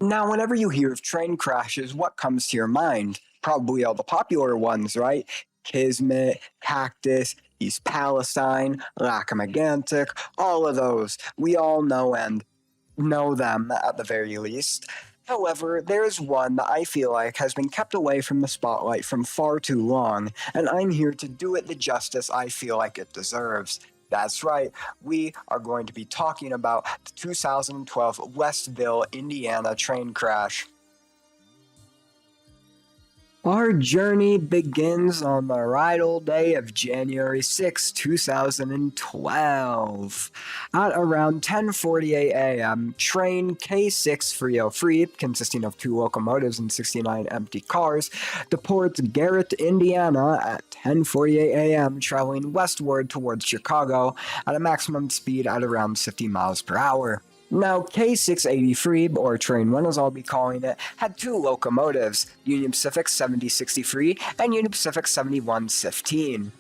Now, whenever you hear of train crashes, what comes to your mind? Probably all the popular ones, right? Kismet, Cactus, East Palestine, Lac-Megantic, all of those. We all know and know them at the very least. However, there's one that I feel like has been kept away from the spotlight from far too long, and I'm here to do it the justice I feel like it deserves. That's right, we are going to be talking about the 2012 Westville, Indiana train crash. Our journey begins on the right old day of January 6, 2012. At around 10:48 a.m., train K6 consisting of two locomotives and 69 empty cars, departs Garrett, Indiana at 10:48 a.m., traveling westward towards Chicago at a maximum speed at around 50 miles per hour. Now, K683, or Train 1 as I'll be calling it, had two locomotives, Union Pacific 7063 and Union Pacific 7115.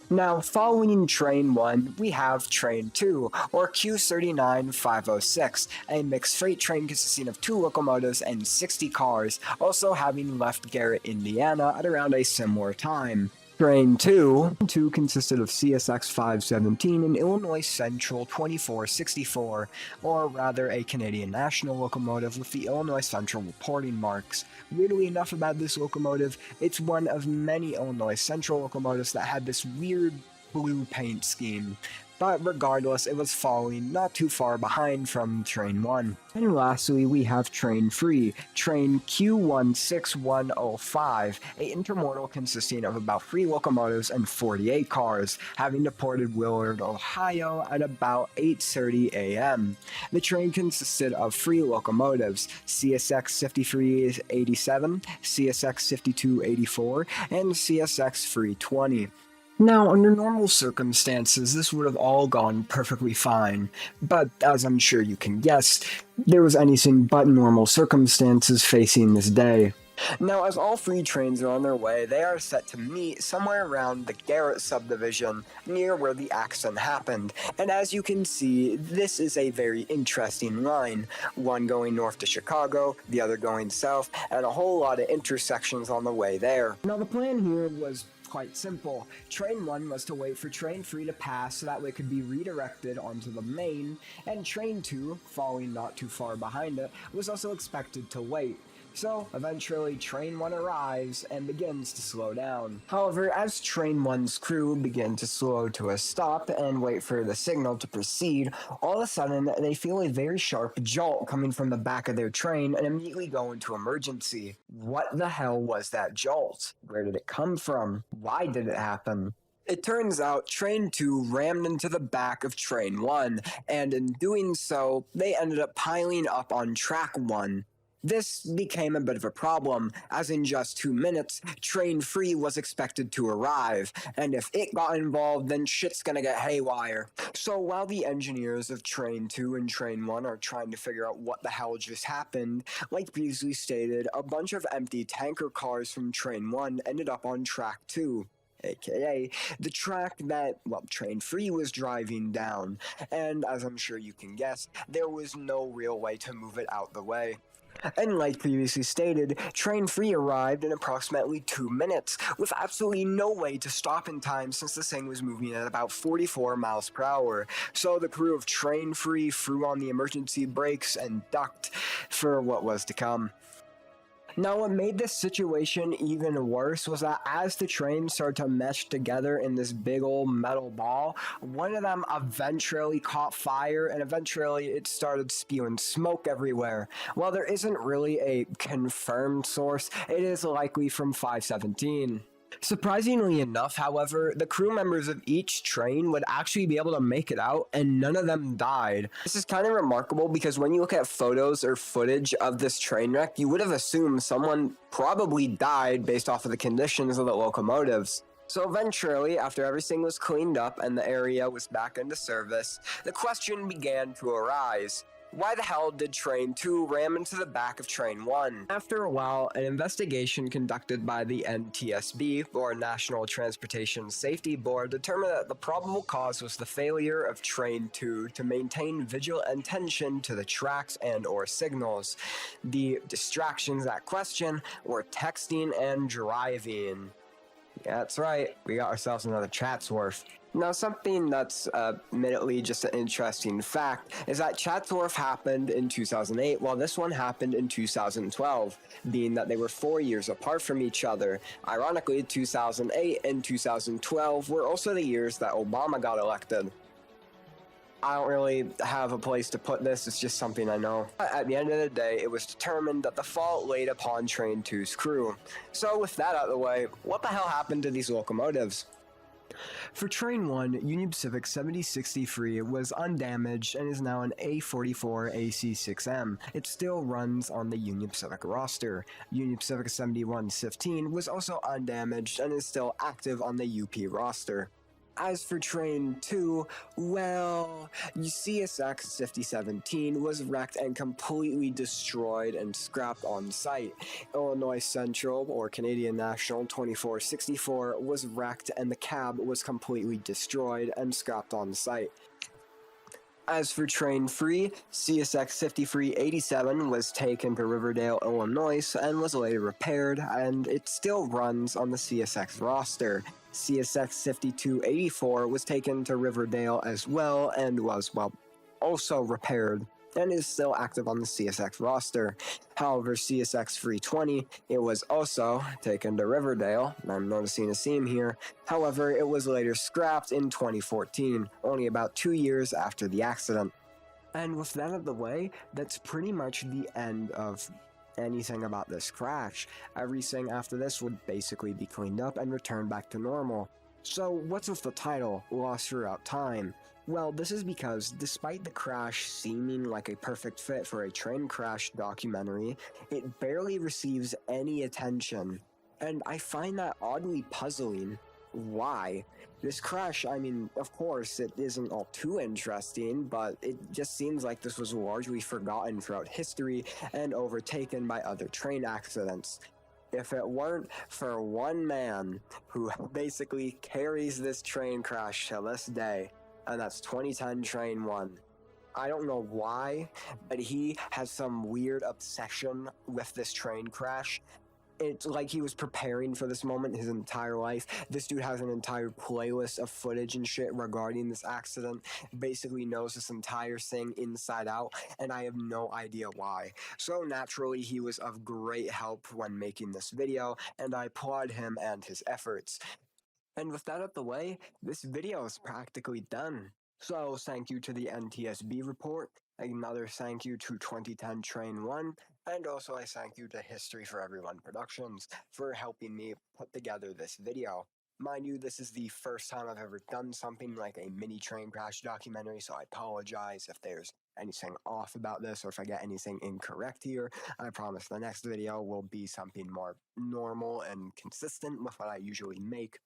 Now, following Train 1, we have Train 2, or Q39506, a mixed freight train consisting of two locomotives and 60 cars, also having left Garrett, Indiana at around a similar time. Train 2 consisted of CSX 517 and Illinois Central 2464, or rather a Canadian National locomotive with the Illinois Central reporting marks. Weirdly enough about this locomotive, it's one of many Illinois Central locomotives that had this weird blue paint scheme. But regardless, it was following not too far behind from Train 1. And lastly, we have Train 3, Train Q16105, a intermodal consisting of about 3 locomotives and 48 cars, having departed Willard, Ohio at about 8:30 a.m. The train consisted of 3 locomotives, CSX 5387, CSX 5284, and CSX 320. Now, under normal circumstances, this would have all gone perfectly fine, but as I'm sure you can guess, there was anything but normal circumstances facing this day. Now, as all 3 trains are on their way, they are set to meet somewhere around the Garrett subdivision, near where the accident happened. And as you can see, this is a very interesting line, one going north to Chicago, the other going south, and a whole lot of intersections on the way there. Now, the plan here was quite simple. Train 1 was to wait for Train 3 to pass so that way it could be redirected onto the main, and Train 2, following not too far behind it, was also expected to wait. So, eventually, Train 1 arrives and begins to slow down. However, as Train 1's crew begin to slow to a stop and wait for the signal to proceed, all of a sudden, they feel a very sharp jolt coming from the back of their train and immediately go into emergency. What the hell was that jolt? Where did it come from? Why did it happen? It turns out Train 2 rammed into the back of Train 1, and in doing so, they ended up piling up on Track 1. This became a bit of a problem, as in just 2 minutes, Train 3 was expected to arrive, and if it got involved, then shit's gonna get haywire. So while the engineers of Train 2 and Train 1 are trying to figure out what the hell just happened, like previously stated, a bunch of empty tanker cars from Train 1 ended up on Track 2. AKA the track that, well, Train 3 was driving down, and as I'm sure you can guess, there was no real way to move it out the way. And like previously stated, Train 3 arrived in approximately 2 minutes, with absolutely no way to stop in time since the thing was moving at about 44 miles per hour. So the crew of Train 3 threw on the emergency brakes and ducked for what was to come. Now, what made this situation even worse was that as the trains started to mesh together in this big old metal ball, one of them eventually caught fire and eventually it started spewing smoke everywhere. While there isn't really a confirmed source, it is likely from 517. Surprisingly enough, however, the crew members of each train would actually be able to make it out, and none of them died. This is kind of remarkable because when you look at photos or footage of this train wreck, you would have assumed someone probably died based off of the conditions of the locomotives. So eventually, after everything was cleaned up and the area was back into service, the question began to arise. Why the hell did Train 2 ram into the back of Train 1? After a while, an investigation conducted by the NTSB, or National Transportation Safety Board, determined that the probable cause was the failure of Train 2 to maintain visual attention to the tracks and or signals. The distractions at question were texting and driving. Yeah, that's right, we got ourselves another Chatsworth. Now, something that's admittedly just an interesting fact is that Chatsworth happened in 2008, while this one happened in 2012, being that they were 4 years apart from each other. Ironically, 2008 and 2012 were also the years that Obama got elected. I don't really have a place to put this, it's just something I know. But at the end of the day, it was determined that the fault laid upon Train 2's crew. So with that out of the way, what the hell happened to these locomotives? For Train 1, Union Pacific 7063 was undamaged and is now an A44 AC6M. It still runs on the Union Pacific roster. Union Pacific 7115 was also undamaged and is still active on the UP roster. As for Train 2, well, CSX 5017 was wrecked and completely destroyed and scrapped on site. Illinois Central, or Canadian National 2464, was wrecked and the cab was completely destroyed and scrapped on site. As for Train 3, CSX 5387 was taken to Riverdale, Illinois, and was later repaired, and it still runs on the CSX roster. CSX 5284 was taken to Riverdale as well, and was, well, also repaired, and is still active on the CSX roster. However, CSX 320, it was also taken to Riverdale, and I'm noticing a theme here. However, it was later scrapped in 2014, only about 2 years after the accident. And with that out of the way, that's pretty much the end of anything about this crash. Everything after this would basically be cleaned up and returned back to normal. So what's with the title, Lost Throughout Time? Well, this is because, despite the crash seeming like a perfect fit for a train crash documentary, it barely receives any attention. And I find that oddly puzzling. Why? This crash, I mean, of course, it isn't all too interesting, but it just seems like this was largely forgotten throughout history and overtaken by other train accidents. If it weren't for one man who basically carries this train crash to this day, and that's 2010 Train 1. I don't know why, but he has some weird obsession with this train crash. It's like he was preparing for this moment his entire life. This dude has an entire playlist of footage and shit regarding this accident, basically knows this entire thing inside out, and I have no idea why. So naturally, he was of great help when making this video, and I applaud him and his efforts. And with that out of the way, this video is practically done. So thank you to the NTSB report, another thank you to 2010 Train 1, and also a thank you to History for Everyone Productions for helping me put together this video. Mind you, this is the first time I've ever done something like a mini train crash documentary, so I apologize if there's anything off about this or if I get anything incorrect here. I promise the next video will be something more normal and consistent with what I usually make.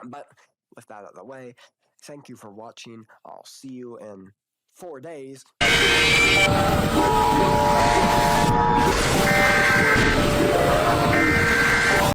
But with that out of the way, thank you for watching. I'll see you in 4 days.